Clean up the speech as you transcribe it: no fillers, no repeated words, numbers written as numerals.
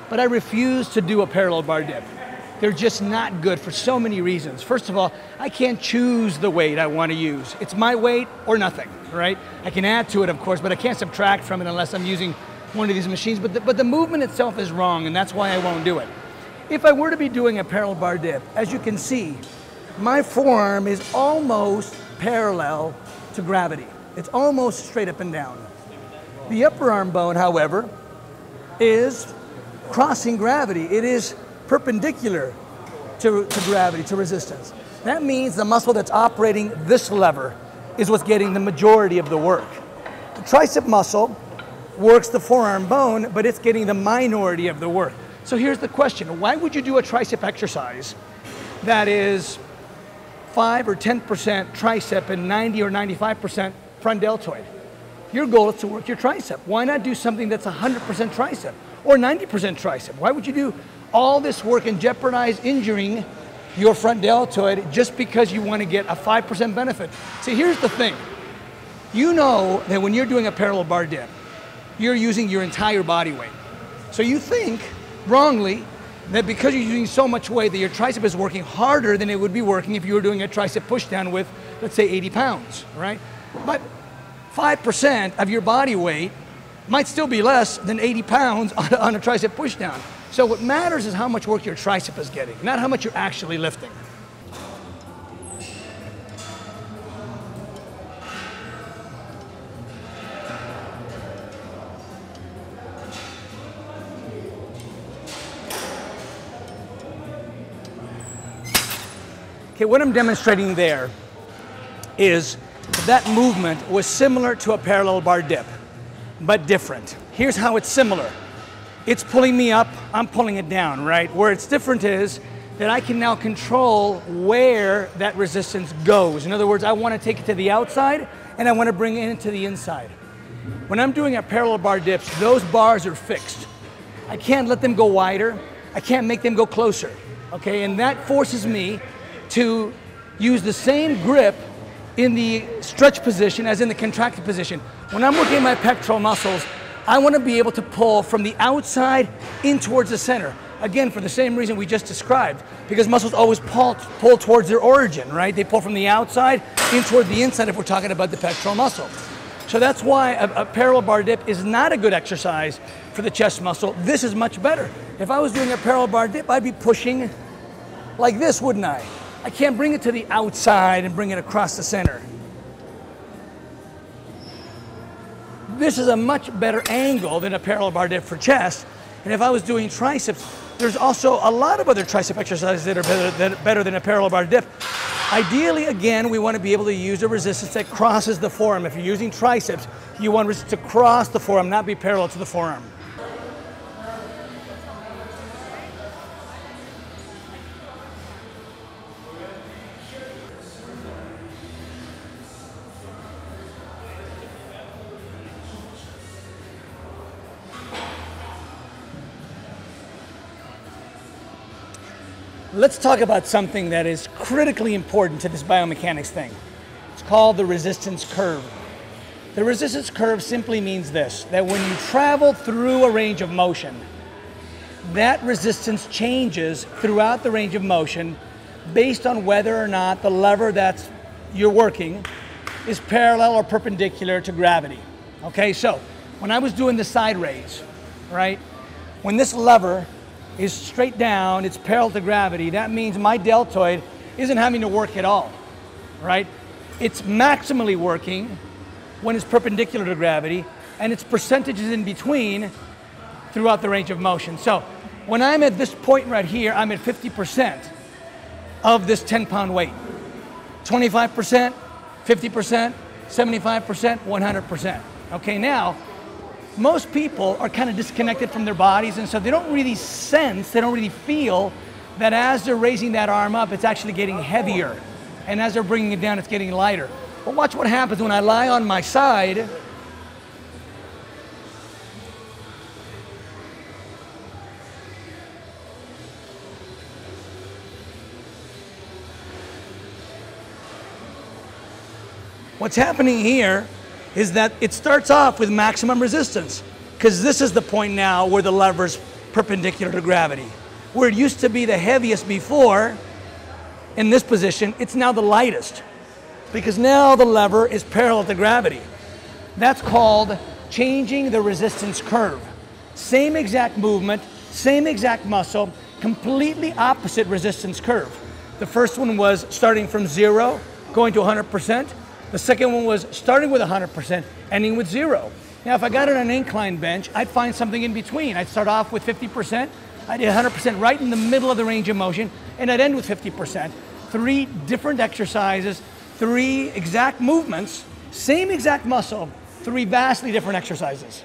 but I refuse to do a parallel bar dip. They're just not good for so many reasons. First of all, I can't choose the weight I want to use. It's my weight or nothing, right? I can add to it, of course, but I can't subtract from it unless I'm using one of these machines. But the movement itself is wrong, and that's why I won't do it. If I were to be doing a parallel bar dip, as you can see, my forearm is almost parallel to gravity. It's almost straight up and down. The upper arm bone, however, is crossing gravity. It is perpendicular to gravity, to resistance. That means the muscle that's operating this lever is what's getting the majority of the work. The tricep muscle works the forearm bone, but it's getting the minority of the work. So here's the question: why would you do a tricep exercise that is 5 or 10% tricep and 90 or 95% front deltoid? Your goal is to work your tricep. Why not do something that's 100% tricep or 90% tricep? Why would you do all this work and jeopardize injuring your front deltoid just because you want to get a 5% benefit? See, here's the thing. You know that when you're doing a parallel bar dip, you're using your entire body weight. So you think, wrongly, that because you're using so much weight that your tricep is working harder than it would be working if you were doing a tricep pushdown with, let's say, 80 pounds, right? But 5% of your body weight might still be less than 80 pounds on a tricep pushdown. So what matters is how much work your tricep is getting, not how much you're actually lifting. Okay, what I'm demonstrating there is that movement was similar to a parallel bar dip, but different. Here's how it's similar. It's pulling me up, I'm pulling it down, right? Where it's different is that I can now control where that resistance goes. In other words, I want to take it to the outside and I want to bring it into the inside. When I'm doing a parallel bar dips, those bars are fixed. I can't let them go wider. I can't make them go closer, okay? And that forces me to use the same grip in the stretch position as in the contracted position. When I'm working my pectoral muscles, I want to be able to pull from the outside in towards the center. Again, for the same reason we just described, because muscles always pull towards their origin, right? They pull from the outside in toward the inside if we're talking about the pectoral muscle. So that's why a parallel bar dip is not a good exercise for the chest muscle. This is much better. If I was doing a parallel bar dip, I'd be pushing like this, wouldn't I? I can't bring it to the outside and bring it across the center. This is a much better angle than a parallel bar dip for chest. And if I was doing triceps, there's also a lot of other tricep exercises that are better than a parallel bar dip. Ideally, again, we want to be able to use a resistance that crosses the forearm. If you're using triceps, you want resistance to cross the forearm, not be parallel to the forearm. Let's talk about something that is critically important to this biomechanics thing. It's called the resistance curve. The resistance curve simply means this, that when you travel through a range of motion, that resistance changes throughout the range of motion based on whether or not the lever that you're working is parallel or perpendicular to gravity. Okay, so when I was doing the side raise, right, when this lever is straight down, it's parallel to gravity, that means my deltoid isn't having to work at all, right? It's maximally working when it's perpendicular to gravity, and its percentages in between throughout the range of motion. So when I'm at this point right here, I'm at 50% of this 10-pound weight. 25%, 50%, 75%, 100%. Okay, now, most people are kind of disconnected from their bodies, and so they don't really sense, they don't really feel that as they're raising that arm up, it's actually getting heavier. And as they're bringing it down, it's getting lighter. But watch what happens when I lie on my side. What's happening here is that it starts off with maximum resistance, because this is the point now where the lever's perpendicular to gravity. Where it used to be the heaviest before, in this position, it's now the lightest, because now the lever is parallel to gravity. That's called changing the resistance curve. Same exact movement, same exact muscle, completely opposite resistance curve. The first one was starting from 0, going to 100%. The second one was starting with 100%, ending with 0. Now, if I got on an incline bench, I'd find something in between. I'd start off with 50%, I'd hit 100% right in the middle of the range of motion, and I'd end with 50%. 3 different exercises, 3 exact movements, same exact muscle, 3 vastly different exercises.